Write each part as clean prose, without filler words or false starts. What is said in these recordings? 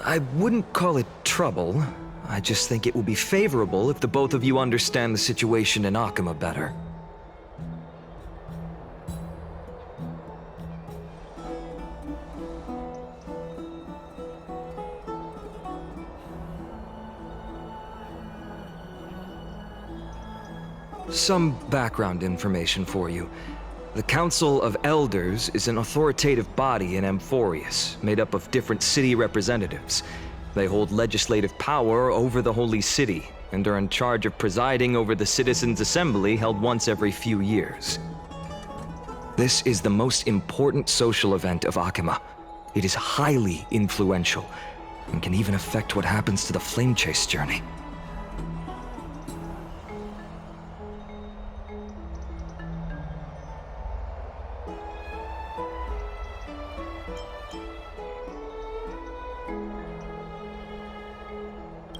I wouldn't call it trouble. I just think it will be favorable if the both of you understand the situation in Akima better. Some background information for you. The Council of Elders is an authoritative body in Amphorius, made up of different city representatives. They hold legislative power over the Holy City, and are in charge of presiding over the Citizens' Assembly held once every few years. This is the most important social event of Akima. It is highly influential, and can even affect what happens to the Flame Chase journey.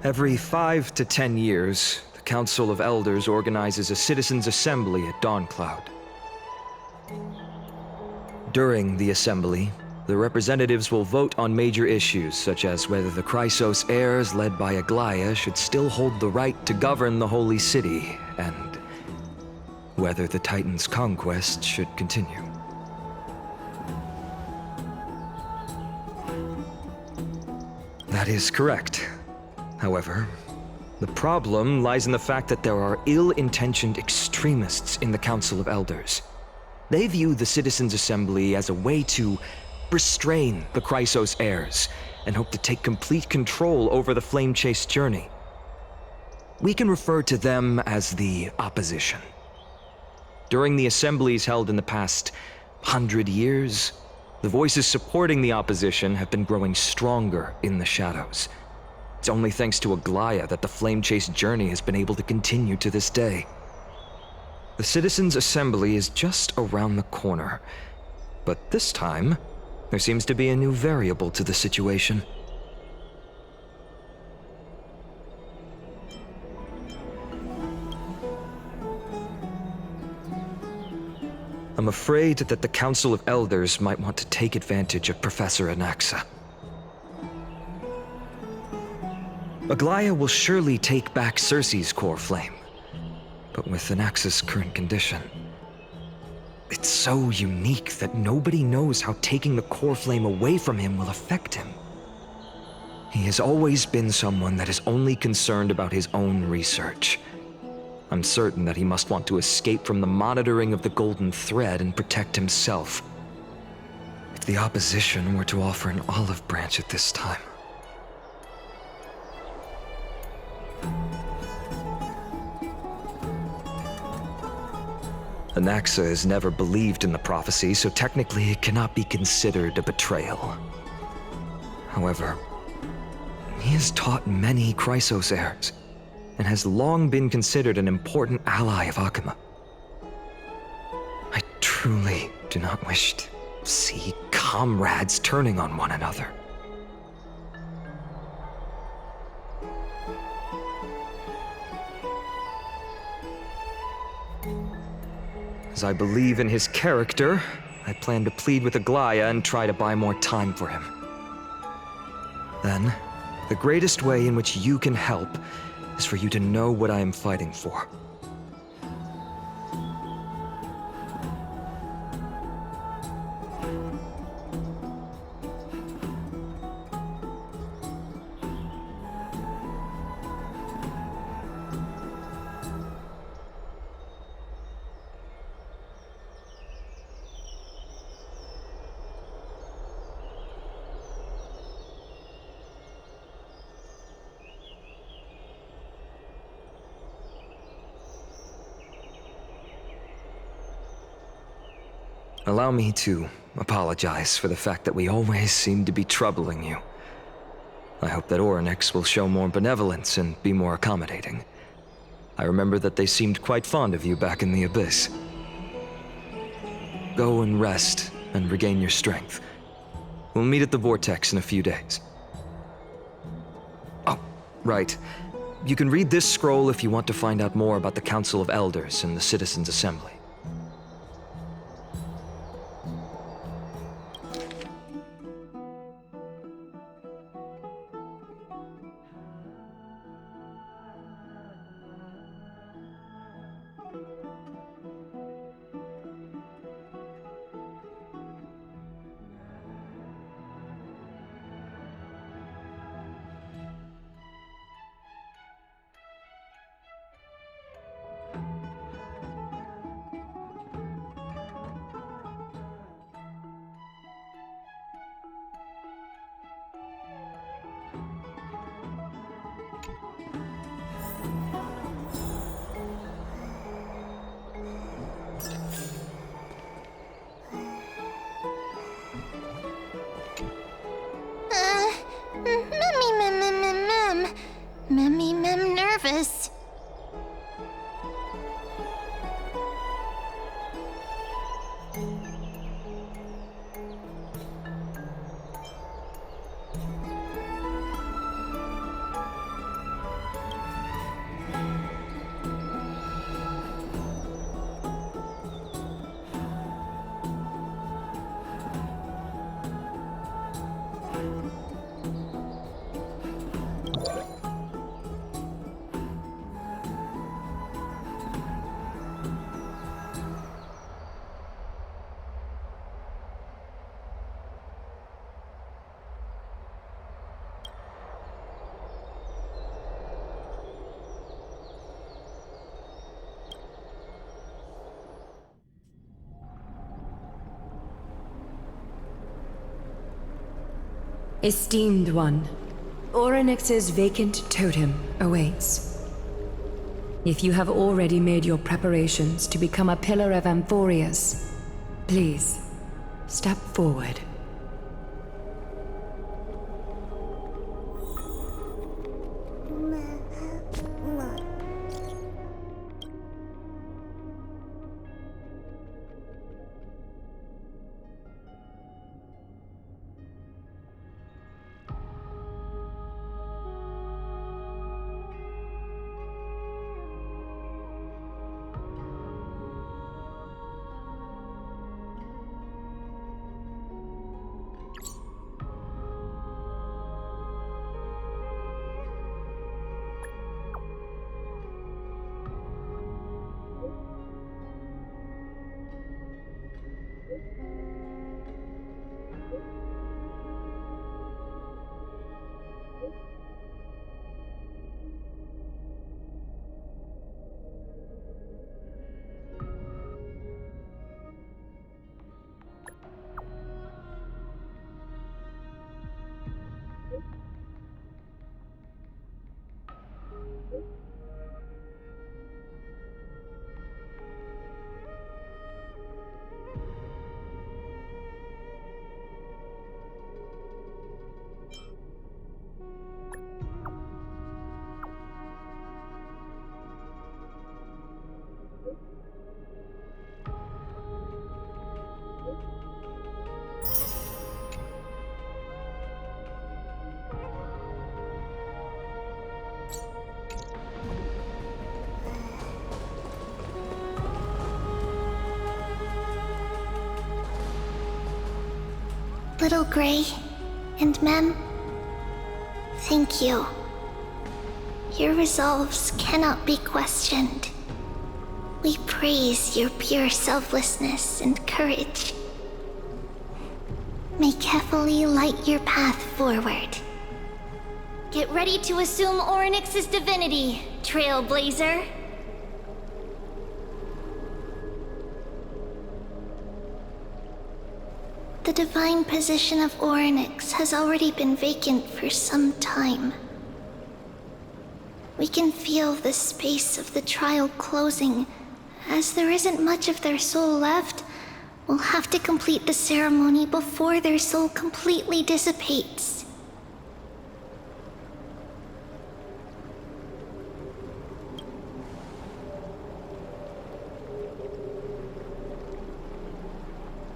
Every 5 to 10 years, the Council of Elders organizes a Citizens' Assembly at Dawncloud. During the assembly, the representatives will vote on major issues such as whether the Chrysos heirs led by Aglaya should still hold the right to govern the Holy City, and whether the Titan's conquest should continue. That is correct. However, the problem lies in the fact that there are ill-intentioned extremists in the Council of Elders. They view the Citizens' Assembly as a way to restrain the Chrysos heirs, and hope to take complete control over the Flame Chase journey. We can refer to them as the Opposition. During the assemblies held in the past 100 years, the voices supporting the Opposition have been growing stronger in the shadows. It's only thanks to Aglaya that the Flame Chase journey has been able to continue to this day. The Citizens' Assembly is just around the corner, but this time, there seems to be a new variable to the situation. I'm afraid that the Council of Elders might want to take advantage of Professor Anaxa. Aglaya will surely take back Circe's core flame, but with Anaxa's current condition, it's so unique that nobody knows how taking the core flame away from him will affect him. He has always been someone that is only concerned about his own research. I'm certain that he must want to escape from the monitoring of the Golden Thread and protect himself. If the Opposition were to offer an olive branch at this time. Anaxa has never believed in the prophecy, so technically it cannot be considered a betrayal. However, he has taught many Chrysos heirs, and has long been considered an important ally of Akima. I truly do not wish to see comrades turning on one another. As I believe in his character, I plan to plead with Aglaya and try to buy more time for him. Then, the greatest way in which you can help is for you to know what I am fighting for. Allow me to apologize for the fact that we always seem to be troubling you. I hope that Orynyx will show more benevolence and be more accommodating. I remember that they seemed quite fond of you back in the Abyss. Go and rest and regain your strength. We'll meet at the Vortex in a few days. Oh, right. You can read this scroll if you want to find out more about the Council of Elders and the Citizens' Assembly. Mem nervous. Esteemed one, Orynyx's vacant totem awaits. If you have already made your preparations to become a pillar of Amphorius, please, step forward. Little Gray and Mem, thank you. Your resolves cannot be questioned. We praise your pure selflessness and courage. May Kefali light your path forward. Get ready to assume Orynyx's divinity, Trailblazer. The divine position of Orynyx has already been vacant for some time. We can feel the space of the trial closing. As there isn't much of their soul left, we'll have to complete the ceremony before their soul completely dissipates.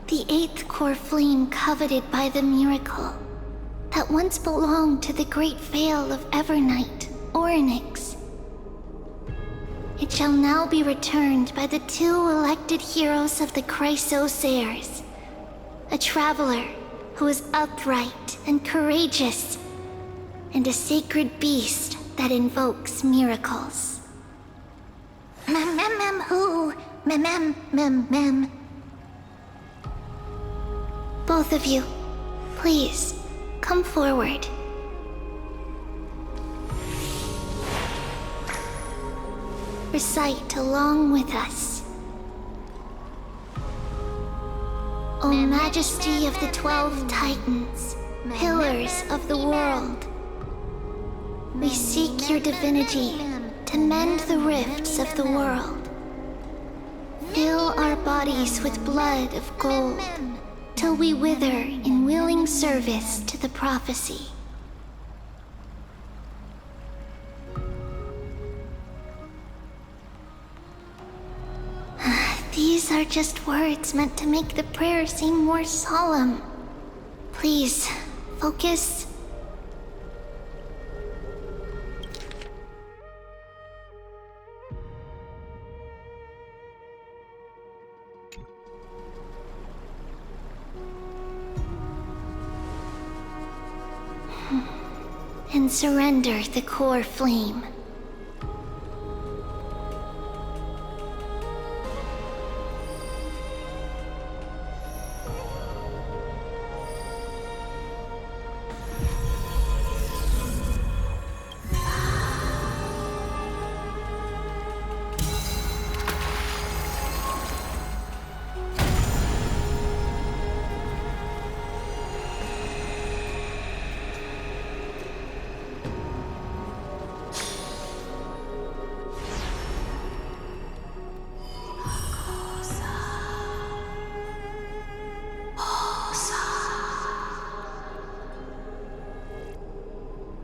The eighth core flame coveted by the miracle, that once belonged to the great Vale of Evernight, Orynyx. It shall now be returned by the two elected heroes of the Chrysosairs, a traveler who is upright and courageous, and a sacred beast that invokes miracles. Who? Mem. Both of you, please, come forward. Recite along with us. O Majesty of the 12 Titans, pillars of the world, We seek your divinity to mend the rifts of the world. Fill our bodies with blood of gold, till we wither in willing service to the prophecy. These are just words meant to make the prayer seem more solemn. Please, focus. And surrender the core flame.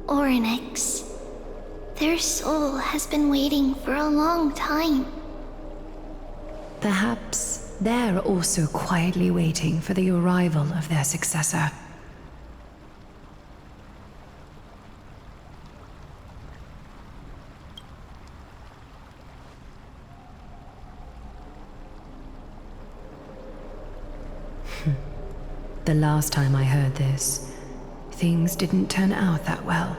Orynyx. Their soul has been waiting for a long time. Perhaps they're also quietly waiting for the arrival of their successor. The last time I heard this, things didn't turn out that well.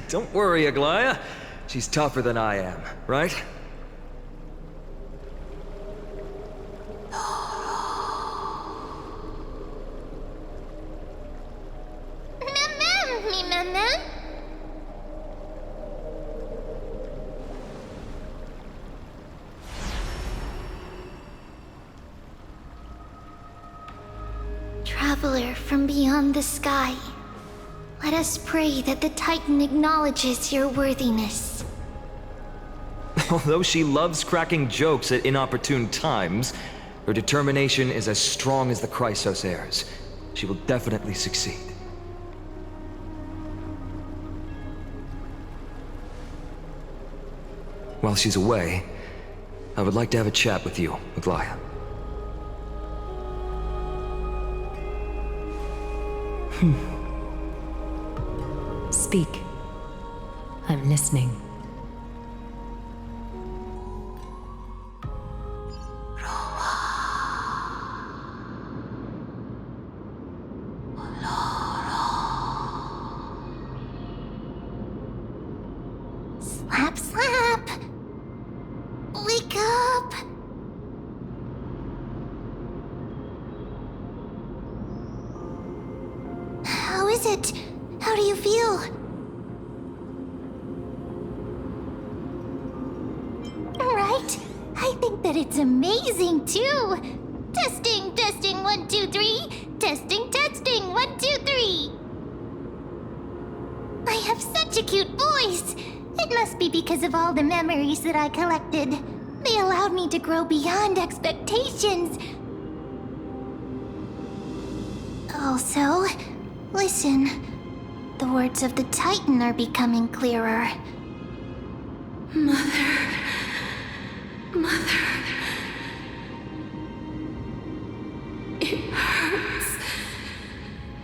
Don't worry, Aglaya. She's tougher than I am, right? Traveler from beyond the sky, let us pray that the Titan acknowledges your worthiness. Although she loves cracking jokes at inopportune times, her determination is as strong as the Chrysos heirs. She will definitely succeed. While she's away, I would like to have a chat with you, Aglaya. Speak. I'm listening. Slap, slap! Wake up! How is it? How do you feel? Right? I think that it's amazing too! Testing, testing, 1, 2, 3! Testing, testing, 1, 2, 3! I have such a cute voice! It must be because of all the memories that I collected. They allowed me to grow beyond expectations. Also, listen. The words of the Titan are becoming clearer. Mother. It hurts.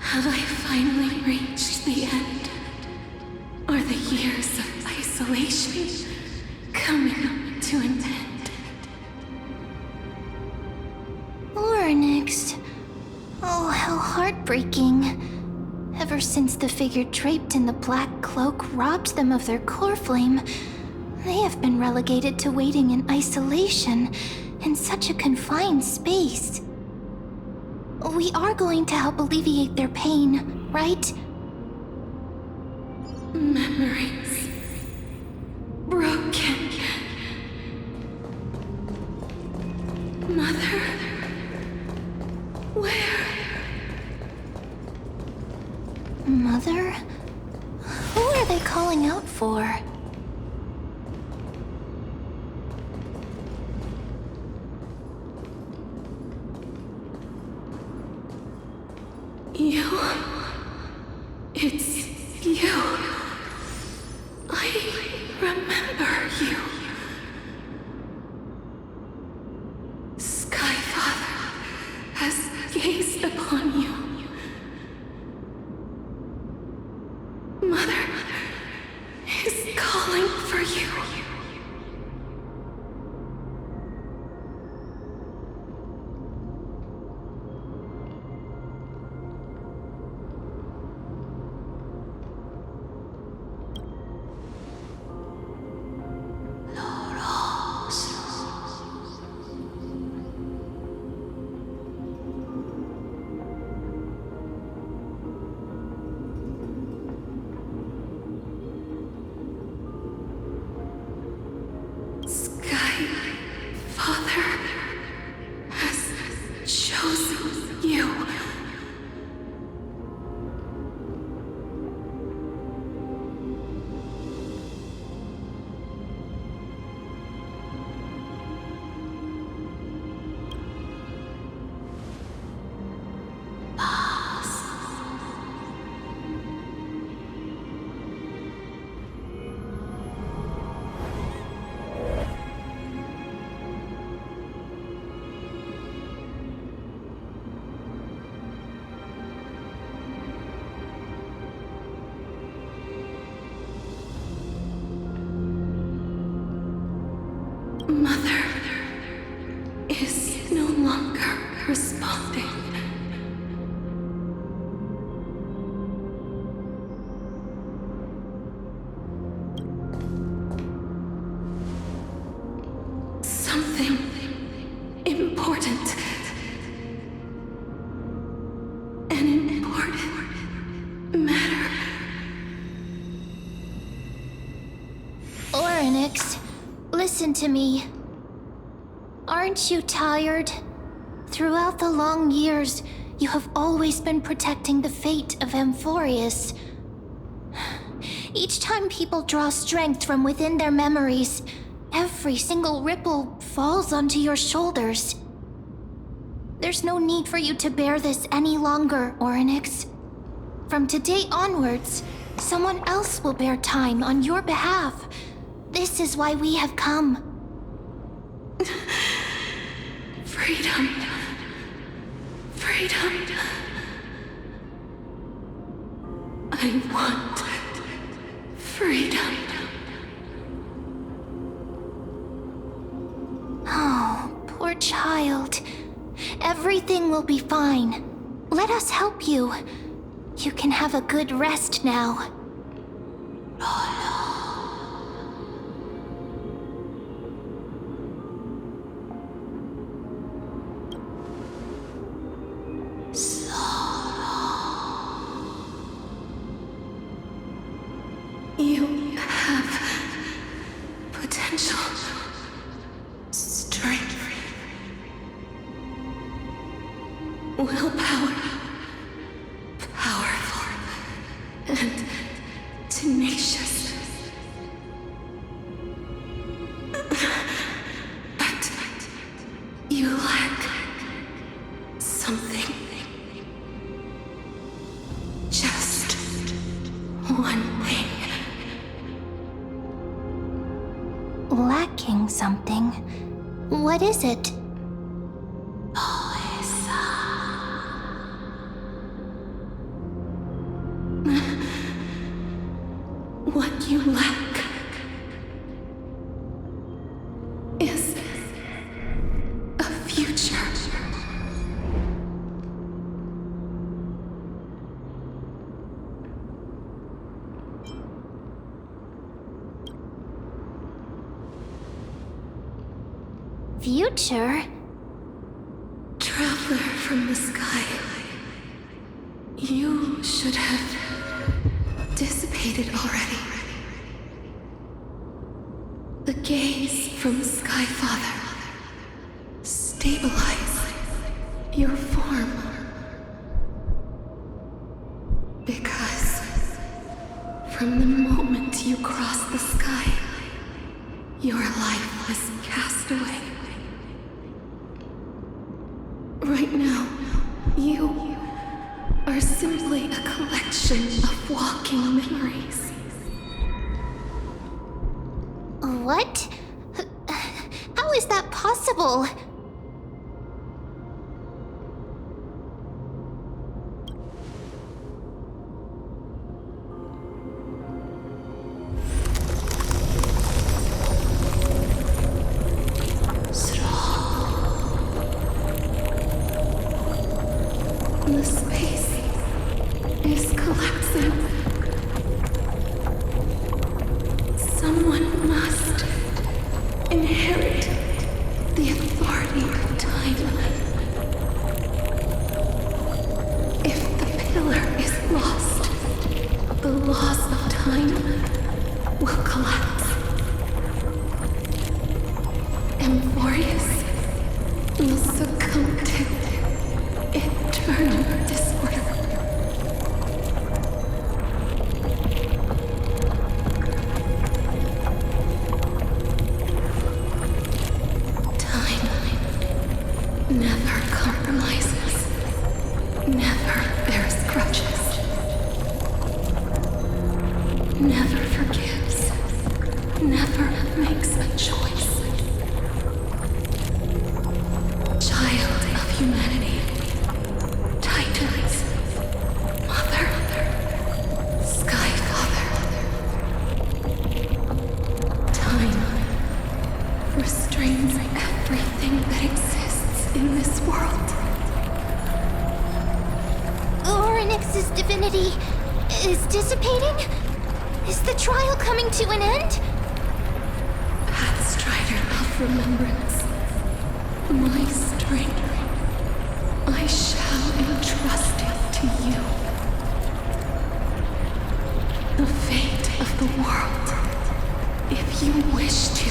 Have I finally reached the end? Are the years of isolation coming to an end? Orynyx. Oh, how heartbreaking. Ever since the figure draped in the black cloak robbed them of their core flame, they have been relegated to waiting in isolation in such a confined space. We are going to help alleviate their pain, right? Memories broken. Mother, where? Mother? Who are they calling out for? You... It's you. I remember you. Skyfather has gazed upon you. Mother is calling for you. Skyfather has chosen you. Mother is no longer responding. Something important. An important matter. Orynyx, listen to me. Aren't you tired? Throughout the long years, you have always been protecting the fate of Amphorius. Each time people draw strength from within their memories, every single ripple falls onto your shoulders. There's no need for you to bear this any longer, Orynyx. From today onwards, someone else will bear time on your behalf. This is why we have come. Freedom. Freedom. I want freedom. Oh, poor child. Everything will be fine. Let us help you. You can have a good rest now. You have potential, strength, willpower, powerful, and tenacious. But you lack something. Just one thing. Lacking something. What is it? What you lack is a future. Future? Traveler from the sky, you should have dissipated already. The gaze from Skyfather stabilized your form. Because From the moment you crossed the sky, your life was cast away. Right now, you are simply a collection of walking memories. What? How is that possible? The space is collapsing. Someone must inherit the authority of time. If the pillar is lost, the laws of time will collapse. Amphorius will succumb to eternal disorder. Time never compromises, never bears grudges, never forgives, never makes a choice. Child of humanity, Titans, Mother, Sky Father. Time restrains everything that exists in this world. Orynyx's divinity is dissipating? Is the trial coming to an end? Pathstrider of remembrance, my strength, I shall entrust it to you. The fate of the world, if you wish to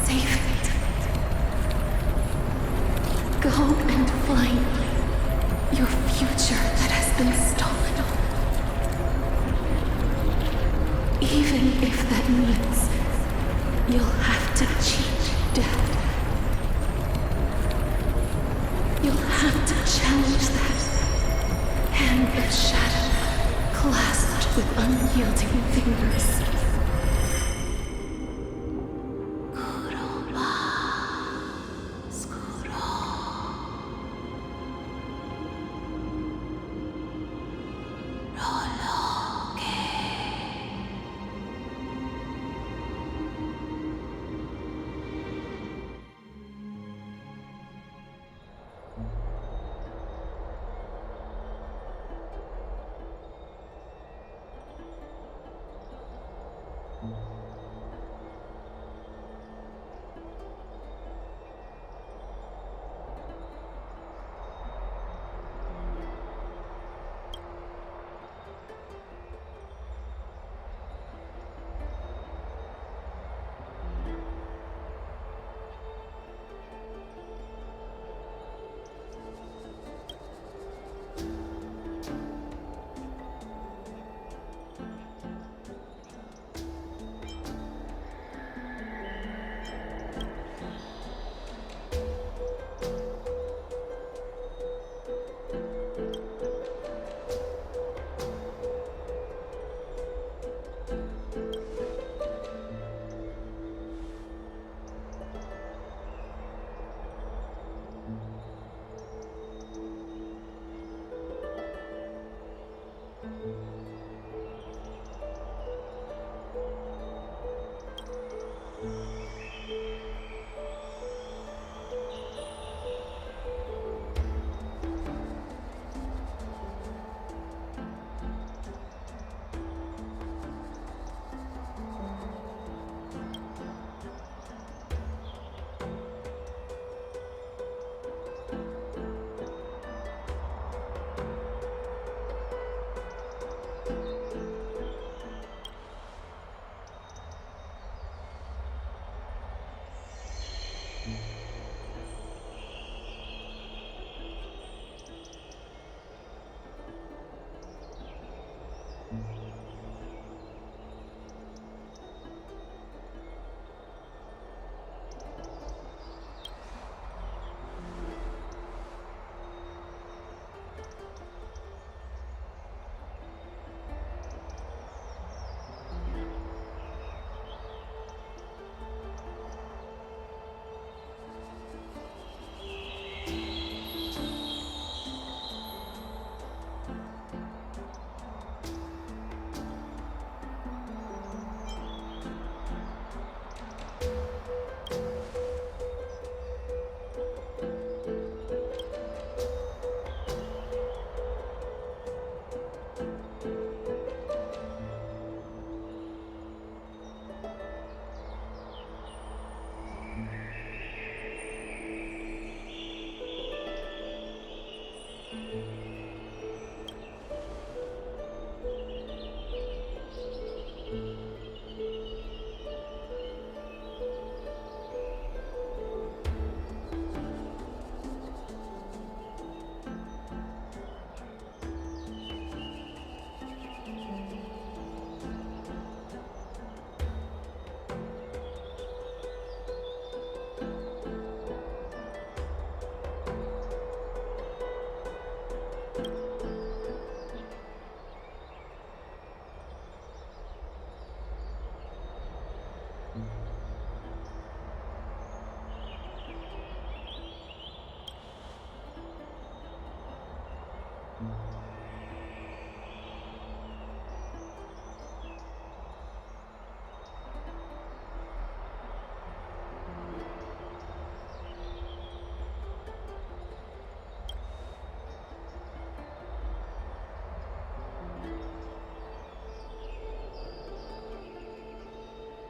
save it. Go and find your future that has been stolen. Even if that means you'll have to cheat death. You'll have to challenge that hand of shadow clasped with unyielding fingers.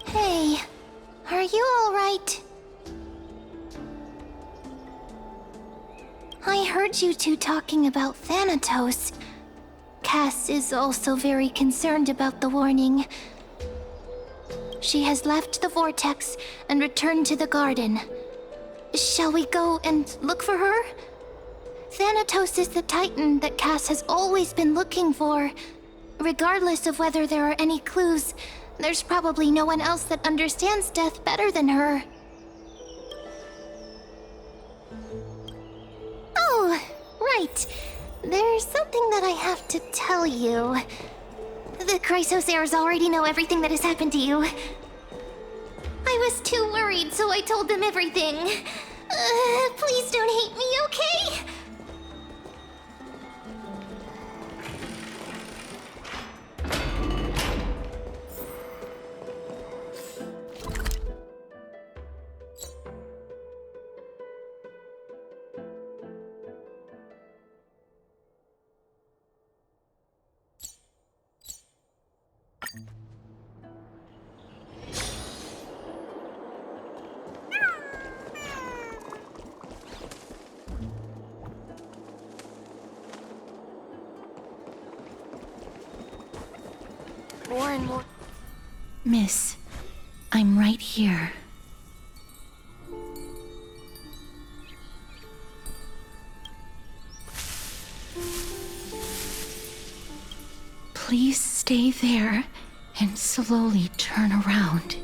Hey, are you alright? I heard you two talking about Thanatos. Cass is also very concerned about the warning. She has left the vortex and returned to the garden. Shall we go and look for her? Thanatos is the Titan that Cass has always been looking for. Regardless of whether there are any clues, there's probably no one else that understands death better than her. Oh, right. There's something that I have to tell you. The Chrysosairs already know everything that has happened to you. I was too worried, so I told them everything. Please don't hate me, okay? More and more. Miss, I'm right here. Please stay there and slowly turn around.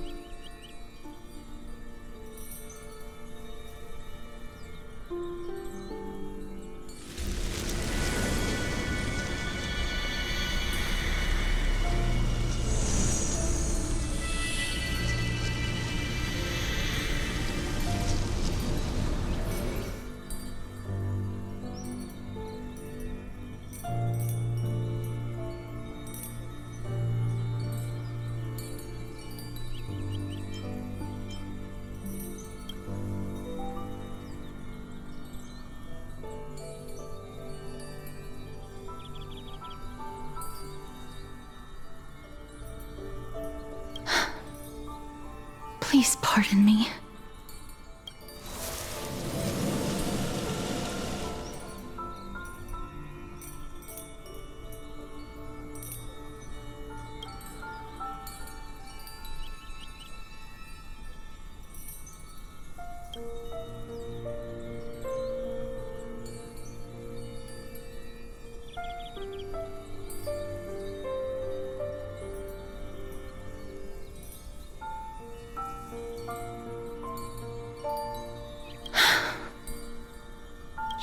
Please pardon me.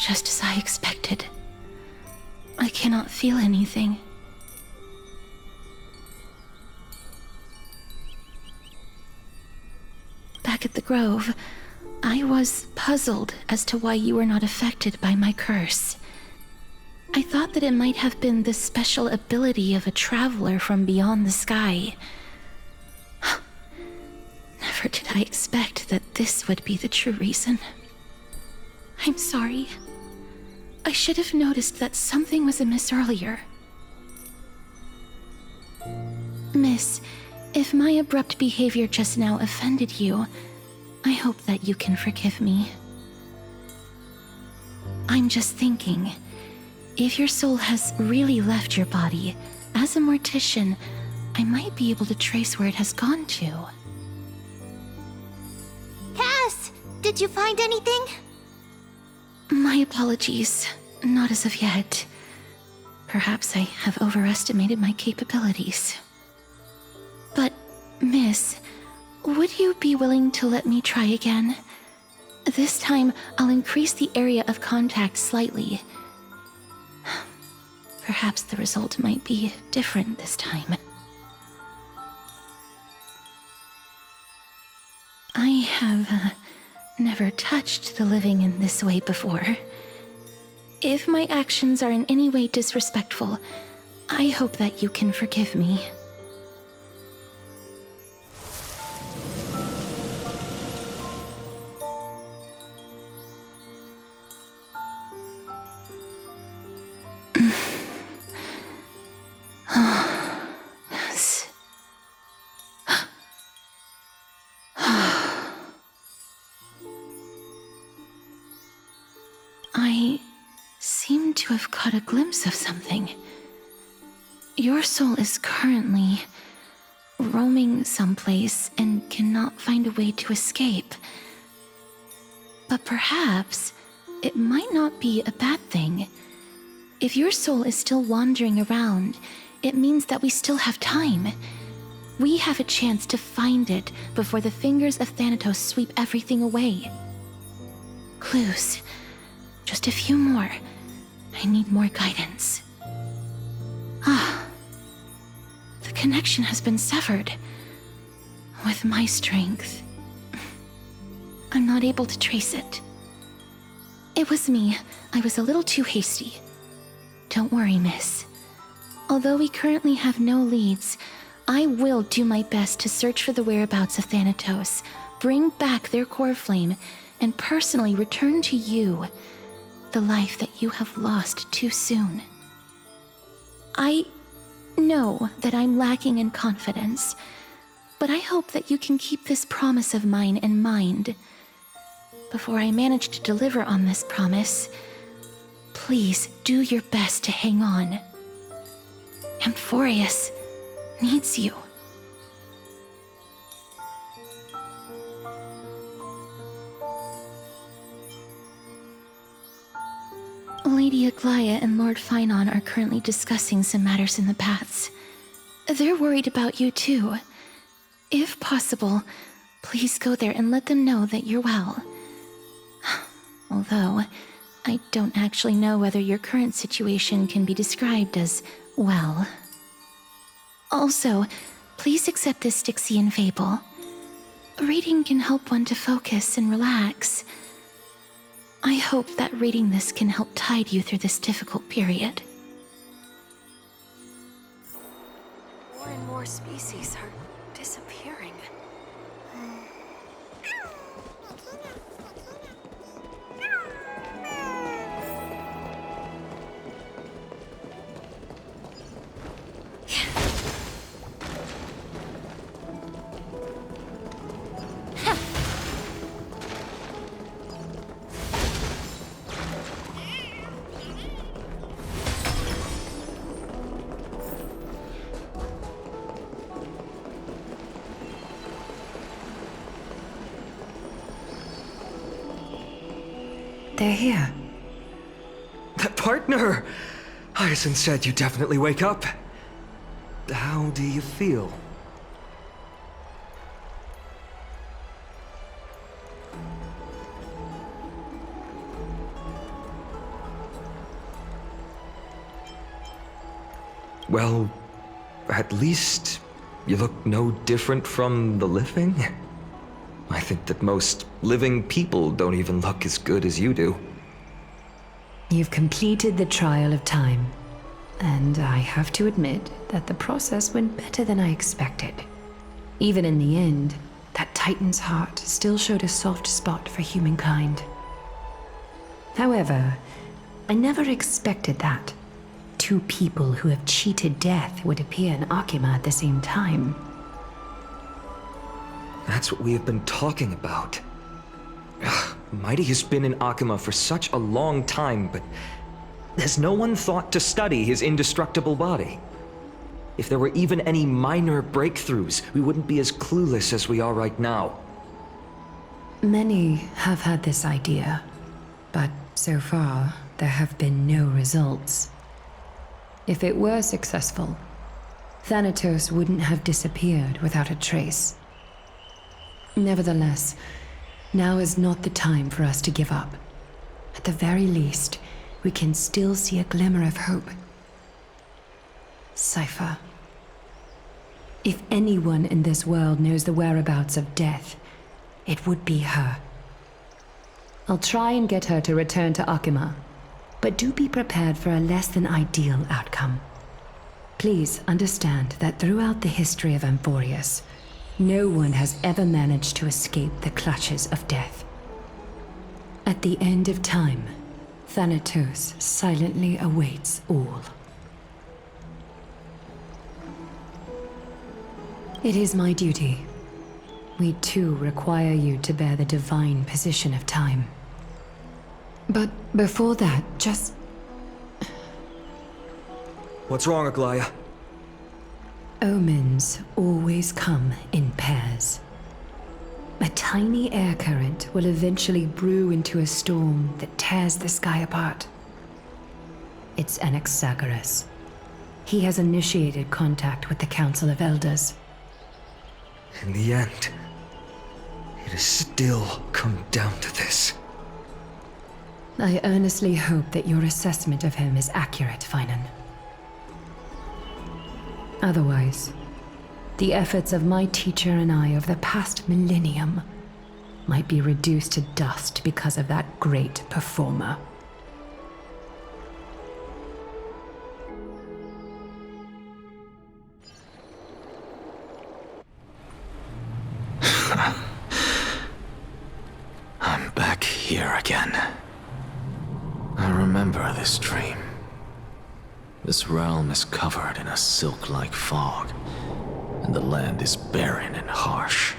Just as I expected. I cannot feel anything. Back at the Grove, I was puzzled as to why you were not affected by my curse. I thought that it might have been the special ability of a traveler from beyond the sky. Never did I expect that this would be the true reason. I'm sorry. I should have noticed that something was amiss earlier. Miss, if my abrupt behavior just now offended you, I hope that you can forgive me. I'm just thinking, if your soul has really left your body, as a mortician, I might be able to trace where it has gone to. Cass, did you find anything? My apologies. Not as of yet. Perhaps I have overestimated my capabilities. But, Miss, would you be willing to let me try again? This time, I'll increase the area of contact slightly. Perhaps the result might be different this time. I have never touched the living in this way before. If my actions are in any way disrespectful, I hope that you can forgive me. Yes. I seem to have caught a glimpse of something. Your soul is currently roaming someplace and cannot find a way to escape. But perhaps it might not be a bad thing. If your soul is still wandering around, it means that we still have time. We have a chance to find it before the fingers of Thanatos sweep everything away. Clues. Just a few more. I need more guidance. The connection has been severed. With my strength, I'm not able to trace it. It was me. I was a little too hasty. Don't worry, miss. Although we currently have no leads, I will do my best to search for the whereabouts of Thanatos, bring back their core flame, and personally return to you the life that you have lost too soon. I know that I'm lacking in confidence, but I hope that you can keep this promise of mine in mind. Before I manage to deliver on this promise, please do your best to hang on. Amphorius needs you. Lady Aglaya and Lord Finon are currently discussing some matters in the paths. They're worried about you too. If possible, please go there and let them know that you're well. Although, I don't actually know whether your current situation can be described as well. Also, please accept this Styxian fable. Reading can help one to focus and relax. I hope that reading this can help tide you through this difficult period. More and more species are disappearing. They're here. Partner! Hyacinth said you definitely wake up. How do you feel? Well, at least you look no different from the living. I think that most living people don't even look as good as you do. You've completed the trial of time, and I have to admit that the process went better than I expected. Even in the end, that Titan's heart still showed a soft spot for humankind. However, I never expected that two people who have cheated death would appear in Akima at the same time. That's what we have been talking about. Mighty has been in Akima for such a long time, but has no one thought to study his indestructible body? If there were even any minor breakthroughs, we wouldn't be as clueless as we are right now. Many have had this idea, but so far, there have been no results. If it were successful, Thanatos wouldn't have disappeared without a trace. Nevertheless, now is not the time for us to give up. At the very least, we can still see a glimmer of hope. Cypher. If anyone in this world knows the whereabouts of death, it would be her. I'll try and get her to return to Akima. but do be prepared for a less than ideal outcome. Please understand that throughout the history of Amphorius, no one has ever managed to escape the clutches of death. At the end of time, Thanatos silently awaits all. It is my duty. We too require you to bear the divine position of time. But before that, just... What's wrong, Aglaya? Omens always come in pairs. A tiny air current will eventually brew into a storm that tears the sky apart. It's Anaxagoras. He has initiated contact with the Council of Elders. In the end, it has still come down to this. I earnestly hope that your assessment of him is accurate, Finan. Otherwise, the efforts of my teacher and I over the past millennium might be reduced to dust because of that great performer. I'm back here again. I remember this dream. This realm is covered in a silk-like fog, and the land is barren and harsh.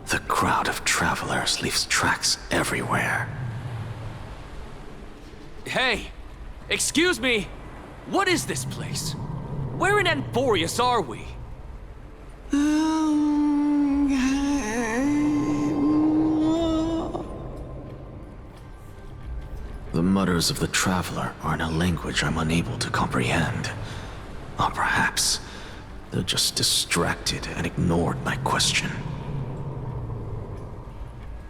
The crowd of travelers leaves tracks everywhere. Hey! Excuse me! What is this place? Where in Amphorius are we? The mutters of the traveler are in a language I'm unable to comprehend. Or perhaps they're just distracted and ignored my question.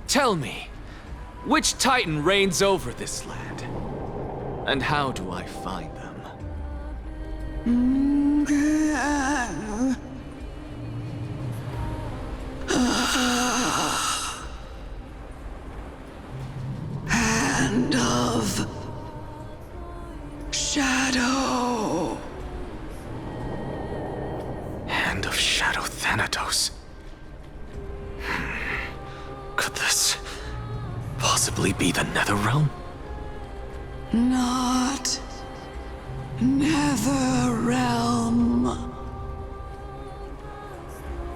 Tell me, which Titan reigns over this land? And how do I find them? Hand of Shadow. Hand of Shadow Thanatos. Could this possibly be the Netherrealm? Not Netherrealm.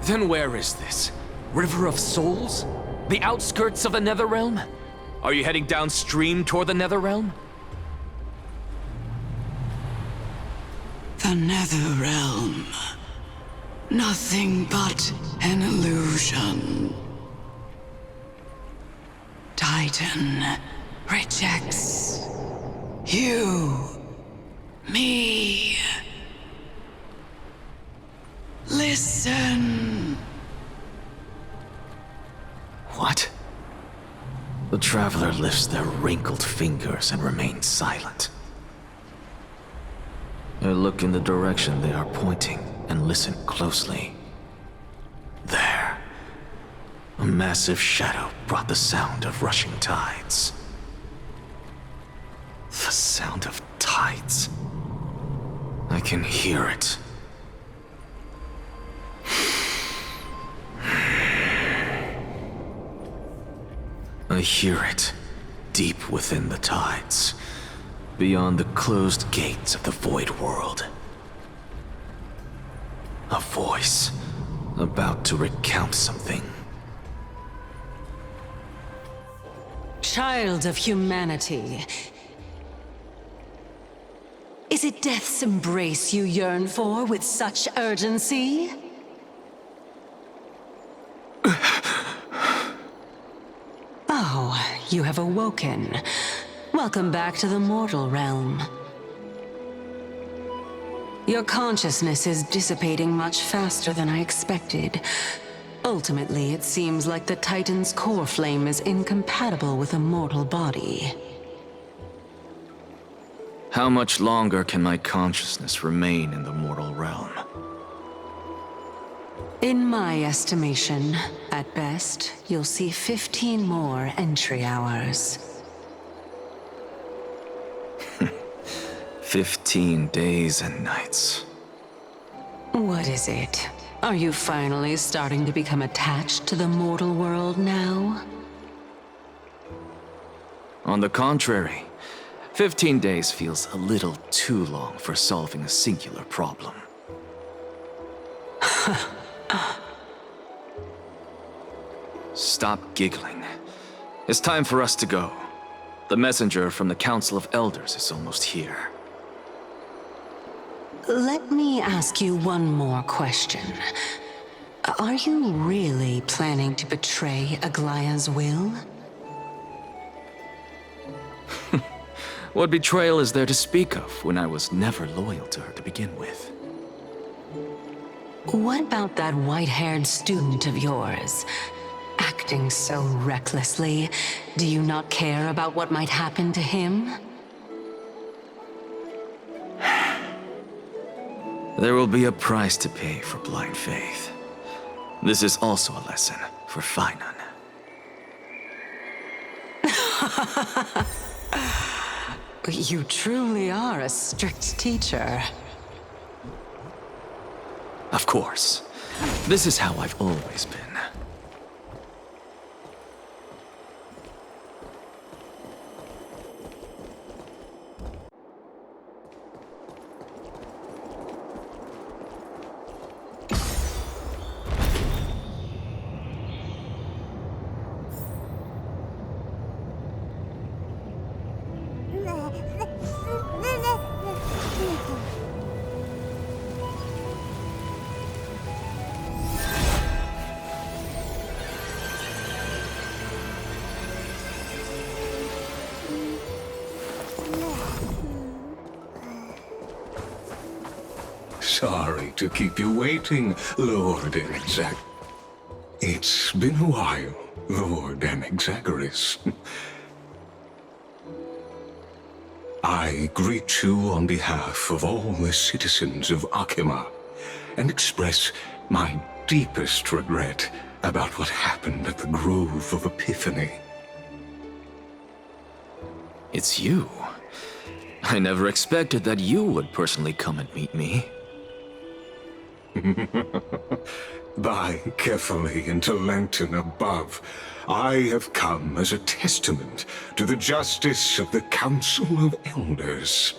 Then where is this? River of Souls? The outskirts of the Netherrealm? Are you heading downstream toward the Netherrealm? The Netherrealm. Nothing but an illusion. Titan rejects you, me. Listen. What? The traveler lifts their wrinkled fingers and remains silent. I look in the direction they are pointing and listen closely. There. A massive shadow brought the sound of rushing tides. The sound of tides. I can hear it. I hear it, deep within the tides, beyond the closed gates of the Void World. A voice, about to recount something. Child of humanity, is it death's embrace you yearn for with such urgency? Oh, you have awoken. Welcome back to the mortal realm. Your consciousness is dissipating much faster than I expected. Ultimately, it seems like the Titan's core flame is incompatible with a mortal body. How much longer can my consciousness remain in the mortal realm? In my estimation, at best, you'll see 15 more entry hours. 15 days and nights. What is it? Are you finally starting to become attached to the mortal world now? On the contrary, 15 days feels a little too long for solving a singular problem. Stop giggling. It's time for us to go. The messenger from the Council of Elders is almost here. Let me ask you one more question. Are you really planning to betray Aglaya's will? What betrayal is there to speak of when I was never loyal to her to begin with? What about that white-haired student of yours? Acting so recklessly, do you not care about what might happen to him? There will be a price to pay for blind faith. This is also a lesson for Finan. You truly are a strict teacher. Of course. This is how I've always been. Sorry to keep you waiting, Lord Enexag. It's been a while, Lord Enexagaris. I greet you on behalf of all the citizens of Akima and express my deepest regret about what happened at the Grove of Epiphany. It's you. I never expected that you would personally come and meet me. By carefully into Lantern above, I have come as a testament to the justice of the Council of Elders.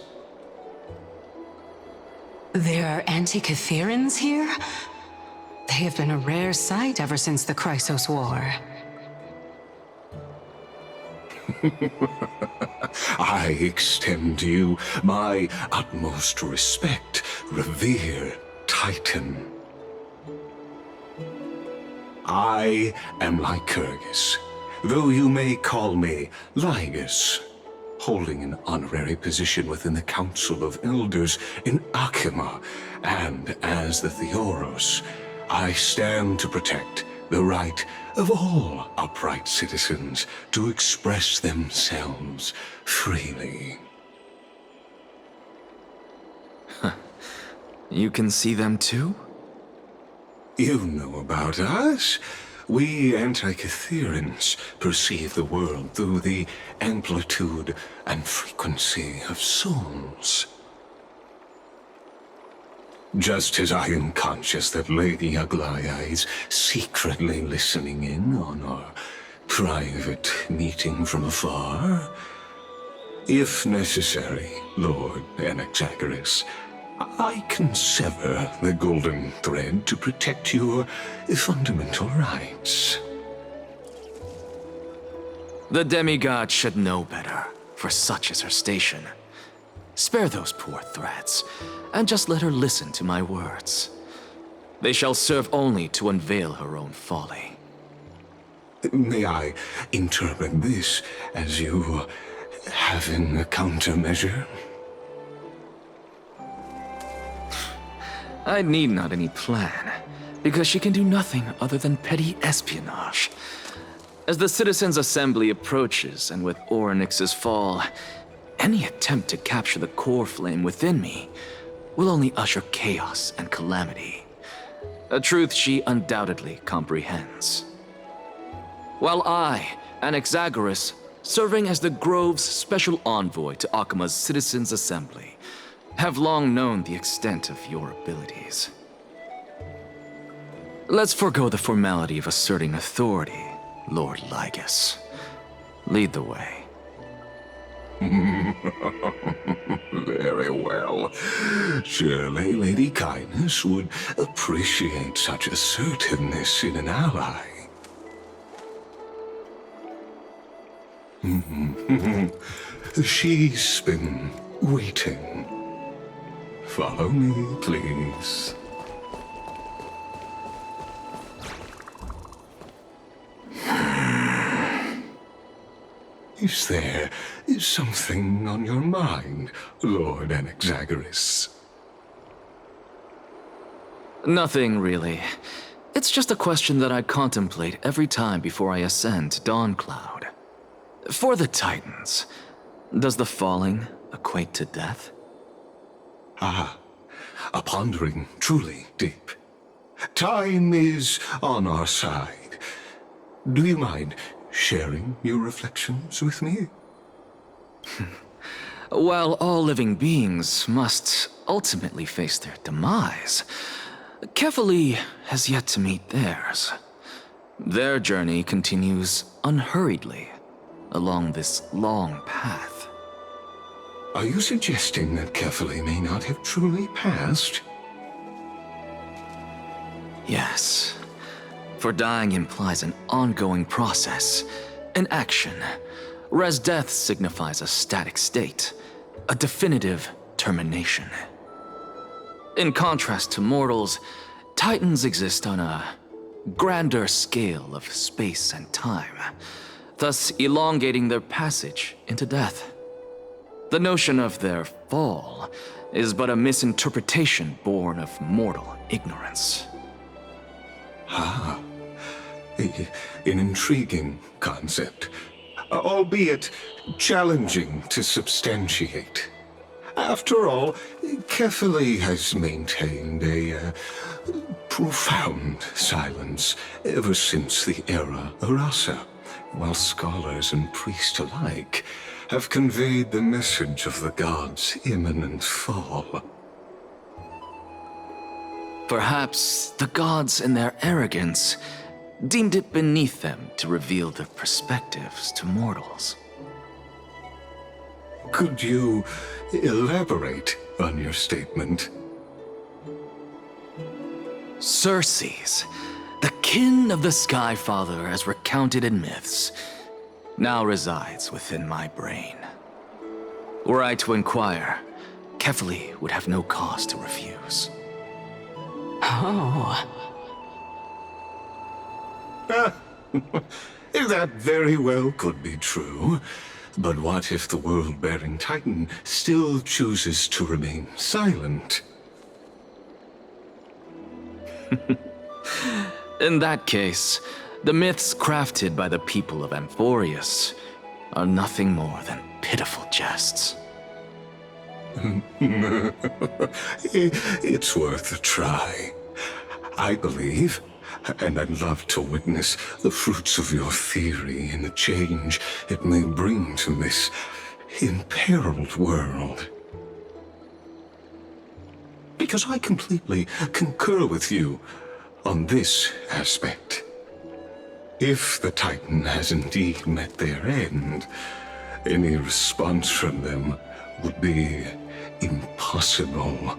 There are Antikytherans here? They have been a rare sight ever since the Chrysos War. I extend to you my utmost respect, revered Titan. I am Lycurgus, though you may call me Lygus, holding an honorary position within the Council of Elders in Akima, and as the Theoros, I stand to protect the right of all upright citizens to express themselves freely. You can see them too? You know about us. We Antikytherans perceive the world through the amplitude and frequency of souls. Just as I am conscious that Lady Aglaya is secretly listening in on our private meeting from afar, if necessary, Lord Enexagaris, I can sever the golden thread to protect your fundamental rights. The demigod should know better, for such is her station. Spare those poor threats, and just let her listen to my words. They shall serve only to unveil her own folly. May I interpret this as you having a countermeasure? I need not any plan, because she can do nothing other than petty espionage. As the Citizens' Assembly approaches, and with Orynyx's fall, any attempt to capture the core flame within me will only usher chaos and calamity. A truth she undoubtedly comprehends. While I, Enexagaris, serving as the Grove's special envoy to Akima's Citizens' Assembly, have long known the extent of your abilities. Let's forego the formality of asserting authority, Lord Lygus. Lead the way. Very well. Surely Lady Kindness would appreciate such assertiveness in an ally. She's been waiting. Follow me, please. Is there something on your mind, Lord Anaxagoras? Nothing, really. It's just a question that I contemplate every time before I ascend to Dawncloud. For the Titans, does the falling equate to death? Ah, a pondering truly deep. Time is on our side. Do you mind sharing your reflections with me? While all living beings must ultimately face their demise, Kefali has yet to meet theirs. Their journey continues unhurriedly along this long path. Are you suggesting that Kefali may not have truly passed? Yes. For dying implies an ongoing process, an action, whereas death signifies a static state, a definitive termination. In contrast to mortals, Titans exist on a grander scale of space and time, thus elongating their passage into death. The notion of their fall is but a misinterpretation born of mortal ignorance. Ah, an intriguing concept, albeit challenging to substantiate. After all, Kefali has maintained a profound silence ever since the era Arasa, while scholars and priests alike have conveyed the message of the gods' imminent fall. Perhaps the gods, in their arrogance, deemed it beneath them to reveal their perspectives to mortals. Could you elaborate on your statement? Circes, the kin of the Skyfather as recounted in myths, now resides within my brain. Were I to inquire, Kefali would have no cause to refuse. Oh. That very well could be true. But what if the world-bearing Titan still chooses to remain silent? In that case, the myths crafted by the people of Amphorius are nothing more than pitiful jests. It's worth a try. I believe, and I'd love to witness the fruits of your theory and the change it may bring to this imperiled world. Because I completely concur with you on this aspect. If the Titan has indeed met their end, any response from them would be impossible.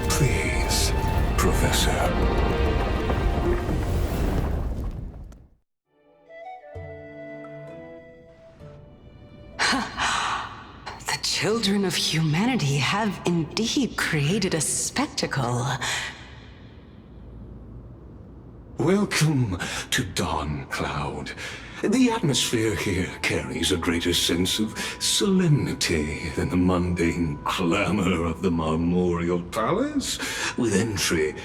Please, Professor. The children of humanity have indeed created a spectacle. Welcome to Dawncloud. The atmosphere here carries a greater sense of solemnity than the mundane clamor of the Memorial Palace, with entry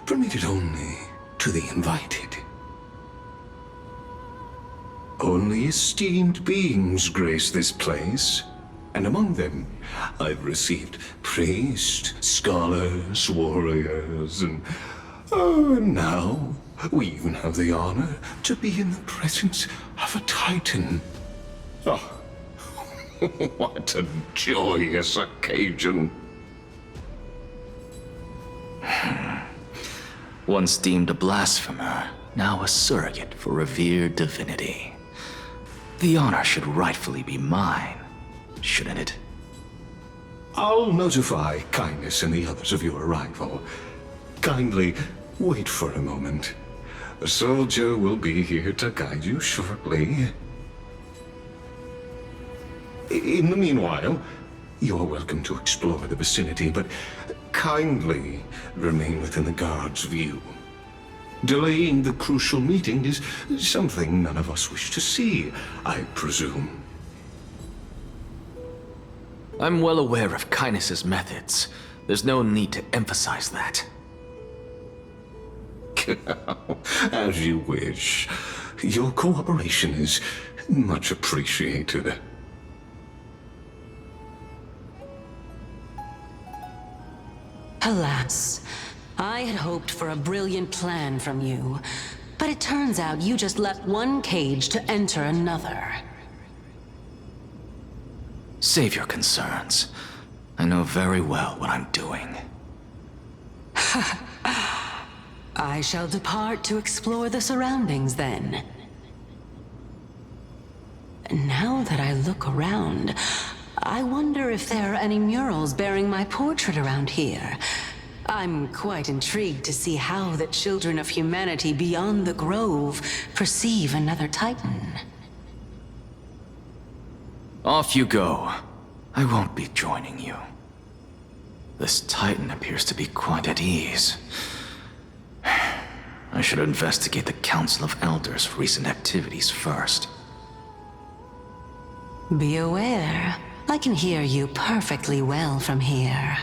permitted only to the invited. Only esteemed beings grace this place, and among them I've received priests, scholars, warriors, and now we even have the honor to be in the presence of a Titan. Oh, what a joyous occasion. Once deemed a blasphemer, now a surrogate for revered divinity. The honor should rightfully be mine, shouldn't it? I'll notify Kindness and the others of your arrival. Kindly wait for a moment. A soldier will be here to guide you shortly. In the meanwhile, you're welcome to explore the vicinity, but kindly remain within the guard's view. Delaying the crucial meeting is something none of us wish to see, I presume. I'm well aware of Kindness's methods. There's no need to emphasize that. As you wish. Your cooperation is much appreciated. Alas, I had hoped for a brilliant plan from you, but it turns out you just left one cage to enter another. Save your concerns. I know very well what I'm doing. I shall depart to explore the surroundings then. Now that I look around, I wonder if there are any murals bearing my portrait around here. I'm quite intrigued to see how the children of humanity beyond the grove perceive another Titan. Off you go. I won't be joining you. This Titan appears to be quite at ease. I should investigate the Council of Elders' recent activities first. Be aware, I can hear you perfectly well from here.